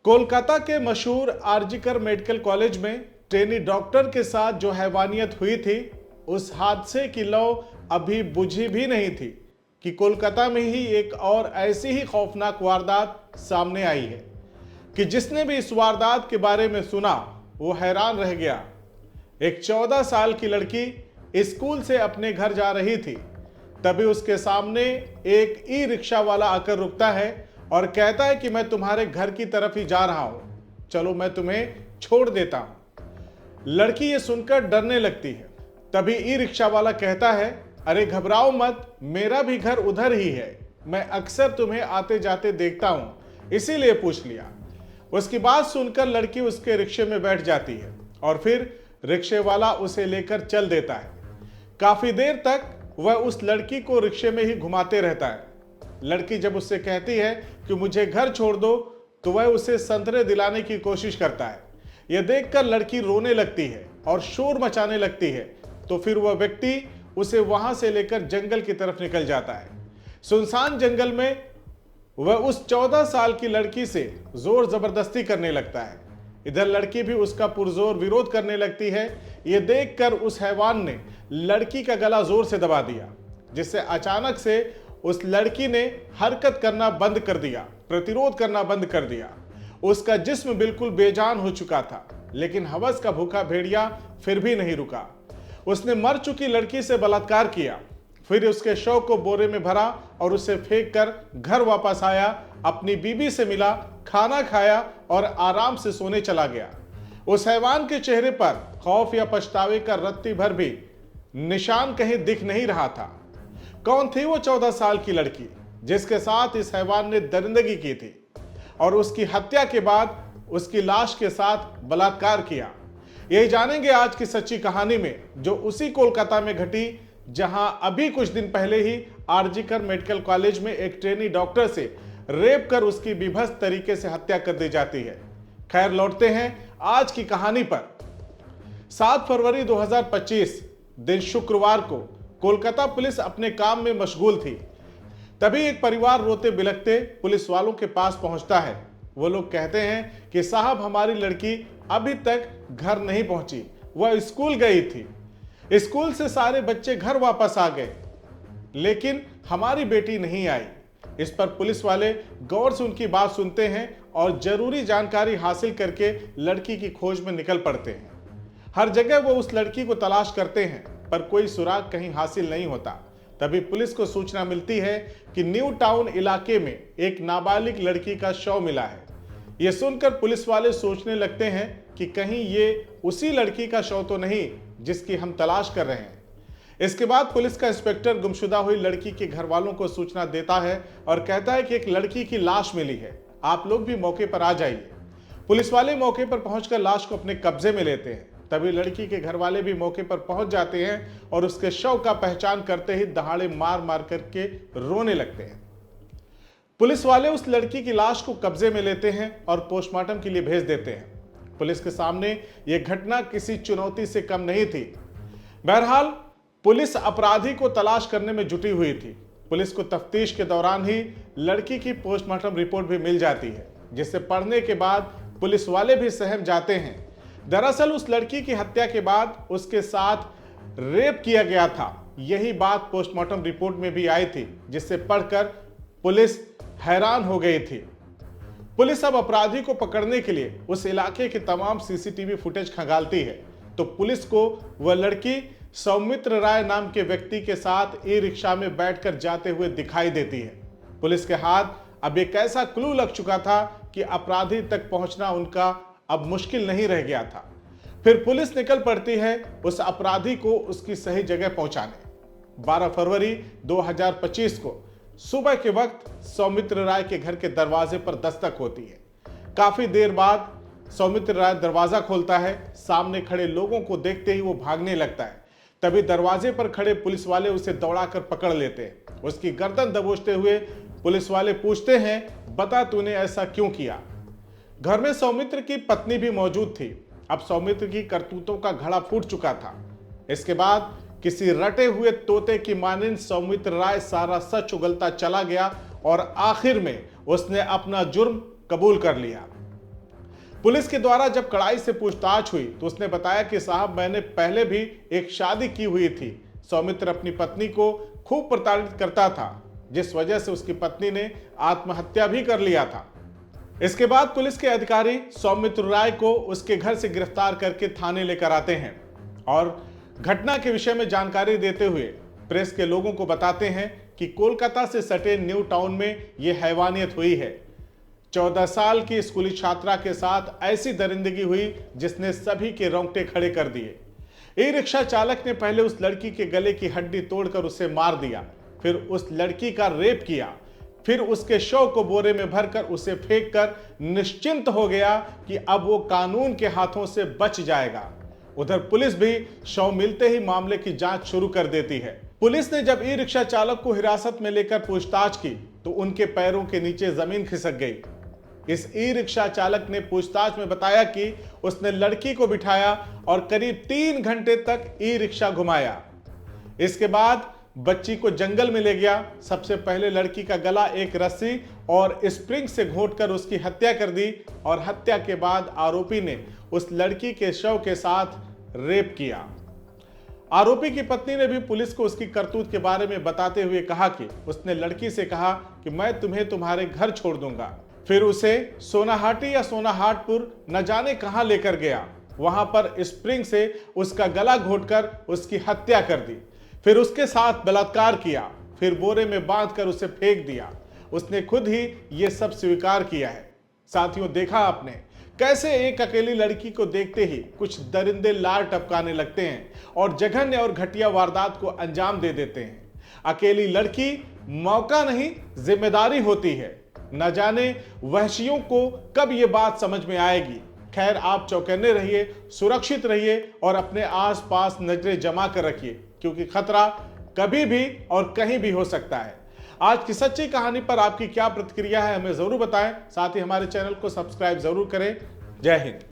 कोलकाता के मशहूर RG Kar medical college में ट्रेनी डॉक्टर के साथ जो हैवानियत हुई थी, उस हादसे की लौ अभी बुझी भी नहीं थी कि कोलकाता में ही एक और ऐसी ही खौफनाक वारदात सामने आई है कि जिसने भी इस वारदात के बारे में सुना वो हैरान रह गया। एक 14 साल की लड़की स्कूल से अपने घर जा रही थी, तभी उसके सामने एक ई रिक्शा वाला आकर रुकता है और कहता है कि मैं तुम्हारे घर की तरफ ही जा रहा हूं, चलो मैं तुम्हें छोड़ देता हूं। लड़की ये सुनकर डरने लगती है। तभी ई रिक्शा वाला कहता है, अरे घबराओ मत, मेरा भी घर उधर ही है, मैं अक्सर तुम्हें आते जाते देखता हूं, इसीलिए पूछ लिया। उसकी बात सुनकर लड़की उसके रिक्शे में बैठ जाती है और फिर रिक्शे वाला उसे लेकर चल देता है। काफी देर तक वह उस लड़की को रिक्शे में ही घुमाते रहता है। लड़की जब उससे कहती है कि मुझे घर छोड़ दो, तो वह उसे संतरे दिलाने की कोशिश करता है। यह देखकर लड़की रोने लगती है और शोर मचाने लगती है। तो फिर वह व्यक्ति उसे वहां से लेकर जंगल की तरफ निकल जाता है। सुनसान जंगल में वह उस 14 साल की लड़की से जोर जबरदस्ती करने लगता है। इधर लड़की भी उसका पुरजोर विरोध करने लगती है। यह देखकर उस हैवान ने लड़की का गला जोर से दबा दिया, जिससे अचानक से उस लड़की ने हरकत करना बंद कर दिया, प्रतिरोध करना बंद कर दिया। उसका जिस्म बिल्कुल बेजान हो चुका था, लेकिन हवस का भूखा भेड़िया फिर भी नहीं रुका। उसने मर चुकी लड़की से बलात्कार किया, फिर उसके शव को बोरे में भरा और उसे फेंक कर घर वापस आया, अपनी बीबी से मिला, खाना खाया और आराम से सोने चला गया। उस हैवान के चेहरे पर खौफ या पछतावे का रत्ती भर भी निशान कहीं दिख नहीं रहा था। कौन थी वो 14 साल की लड़की जिसके साथ इस हैवान ने दरिंदगी की थी और उसकी हत्या के बाद उसकी लाश के साथ बलात्कार किया? यही जानेंगे आज की सच्ची कहानी में, जो उसी कोलकाता में घटी जहां अभी कुछ दिन पहले ही आरजीकर मेडिकल कॉलेज में एक ट्रेनी डॉक्टर से रेप कर उसकी विभत्स तरीके से हत्या कर दी जाती है। खैर, लौटते हैं आज की कहानी पर। 7 फरवरी 2025 दिन शुक्रवार को कोलकाता पुलिस अपने काम में मशगूल थी। तभी एक परिवार रोते बिलखते पुलिस वालों के पास पहुंचता है। वो लोग कहते हैं कि साहब, हमारी लड़की अभी तक घर नहीं पहुंची, वह स्कूल गई थी, स्कूल से सारे बच्चे घर वापस आ गए, लेकिन हमारी बेटी नहीं आई। इस पर पुलिस वाले गौर से उनकी बात सुनते हैं और जरूरी जानकारी हासिल करके लड़की की खोज में निकल पड़ते हैं। हर जगह वो उस लड़की को तलाश करते हैं, पर कोई सुराग कहीं हासिल नहीं होता। तभी पुलिस को सूचना मिलती है कि न्यू टाउन इलाके में एक नाबालिग लड़की का शव मिला है। यह सुनकर पुलिस वाले सोचने लगते हैं कि कहीं ये उसी लड़की का शव तो नहीं जिसकी हम तलाश कर रहे हैं। इसके बाद पुलिस का इंस्पेक्टर गुमशुदा हुई लड़की के घर वालों को सूचना देता है और कहता है कि एक लड़की की लाश मिली है, आप लोग भी मौके पर आ जाइए। पुलिस वाले मौके पर पहुंचकर लाश को अपने कब्जे में लेते हैं। तभी लड़की के घर वाले भी मौके पर पहुंच जाते हैं और उसके शव का पहचान करते ही दहाड़े मार मार करके रोने लगते हैं। पुलिस वाले उस लड़की की लाश को कब्जे में लेते हैं और पोस्टमार्टम के लिए भेज देते हैं। पुलिस के सामने यह घटना किसी चुनौती से कम नहीं थी। बहरहाल पुलिस अपराधी को तलाश करने में जुटी हुई थी। पुलिस को तफ्तीश के दौरान ही लड़की की पोस्टमार्टम रिपोर्ट भी मिल जाती है, जिसे पढ़ने के बाद पुलिस वाले भी सहम जाते हैं। दरअसल उस लड़की की हत्या के बाद उसके साथ रेप किया गया था, यही बात पोस्टमार्टम रिपोर्ट में भी आई थी, जिससे पढ़कर पुलिस हैरान हो गई थी। पुलिस अब अपराधी को पकड़ने के लिए उस इलाके के तमाम सीसीटीवी फुटेज खंगालती है, तो पुलिस को वह लड़की सौमित्र राय नाम के व्यक्ति के साथ ई रिक्शा में बैठकर जाते हुए दिखाई देती है। पुलिस के हाथ अब एक ऐसा क्लू लग चुका था कि अपराधी तक पहुंचना उनका अब मुश्किल नहीं रह गया था। फिर पुलिस निकल पड़ती है उस अपराधी को उसकी सही जगह पहुंचाने। 12 फरवरी 2025 को सुबह के वक्त सौमित्र राय के घर के दरवाजे पर दस्तक होती है। काफी देर बाद सौमित्र राय दरवाजा खोलता है। सामने खड़े लोगों को देखते ही वो भागने लगता है। तभी दरवाजे पर खड़े पुलिस वाले उसे दौड़ाकर पकड़ लेते हैं। उसकी गर्दन दबोचते हुए पुलिस वाले पूछते हैं, बता तूने ऐसा क्यों किया? घर में सौमित्र की पत्नी भी मौजूद थी। अब सौमित्र की करतूतों का घड़ा फूट चुका था। इसके बाद किसी रटे हुए तोते की मानिंद सौमित्र राय सारा सच उगलता चला गया और आखिर में उसने अपना जुर्म कबूल कर लिया। पुलिस के द्वारा जब कड़ाई से पूछताछ हुई तो उसने बताया कि साहब, मैंने पहले भी एक शादी की हुई थी। सौमित्र अपनी पत्नी को खूब प्रताड़ित करता था, जिस वजह से उसकी पत्नी ने आत्महत्या भी कर लिया था। इसके बाद पुलिस के अधिकारी सौमित्र राय को उसके घर से गिरफ्तार करके थाने लेकर आते हैं और घटना के विषय में जानकारी देते हुए प्रेस के लोगों को बताते हैं कि कोलकाता से सटे न्यू टाउन में यह हैवानियत हुई है। 14 साल की स्कूली छात्रा के साथ ऐसी दरिंदगी हुई जिसने सभी के रोंगटे खड़े कर दिए। ई रिक्शा चालक ने पहले उस लड़की के गले की हड्डी तोड़कर उसे मार दिया, फिर उस लड़की का रेप किया, फिर उसके शव को बोरे में भरकर उसे फेंककर निश्चिंत हो गया कि अब वो कानून के हाथों से बच जाएगा। उधर पुलिस भी शव मिलते ही मामले की जांच शुरू कर देती है। पुलिस ने जब ई रिक्शा चालक को हिरासत में लेकर पूछताछ की तो उनके पैरों के नीचे जमीन खिसक गई। इस ई रिक्शा चालक ने पूछताछ में बताया कि उसने लड़की को बिठाया और करीब 3 घंटे तक ई रिक्शा घुमाया। इसके बाद बच्ची को जंगल में ले गया। सबसे पहले लड़की का गला एक रस्सी और स्प्रिंग से घोंटकर उसकी हत्या कर दी और हत्या के बाद आरोपी ने उस लड़की के शव के साथ रेप किया। आरोपी की पत्नी ने भी पुलिस को उसकी करतूत के बारे में बताते हुए कहा कि उसने लड़की से कहा कि मैं तुम्हें तुम्हारे घर छोड़ दूंगा। फिर उसे सोनाहाटी या सोनाहाटपुर न जाने कहां लेकर गया। वहां पर स्प्रिंग से उसका गला घोंटकर उसकी हत्या कर दी, फिर उसके साथ बलात्कार किया, फिर बोरे में बांधकर उसे फेंक दिया। उसने खुद ही ये सब स्वीकार किया है। साथियों, देखा आपने कैसे एक अकेली लड़की को देखते ही कुछ दरिंदे लार टपकाने लगते हैं और जघन्य और घटिया वारदात को अंजाम दे देते हैं। अकेली लड़की मौका नहीं, जिम्मेदारी होती है। न जाने वहशियों को कब ये बात समझ में आएगी। खैर, आप चौकन्ने रहिए, सुरक्षित रहिए और अपने आसपास नजरें जमा कर रखिए, क्योंकि खतरा कभी भी और कहीं भी हो सकता है। आज की सच्ची कहानी पर आपकी क्या प्रतिक्रिया है, हमें जरूर बताएं। साथ ही हमारे चैनल को सब्सक्राइब जरूर करें। जय हिंद।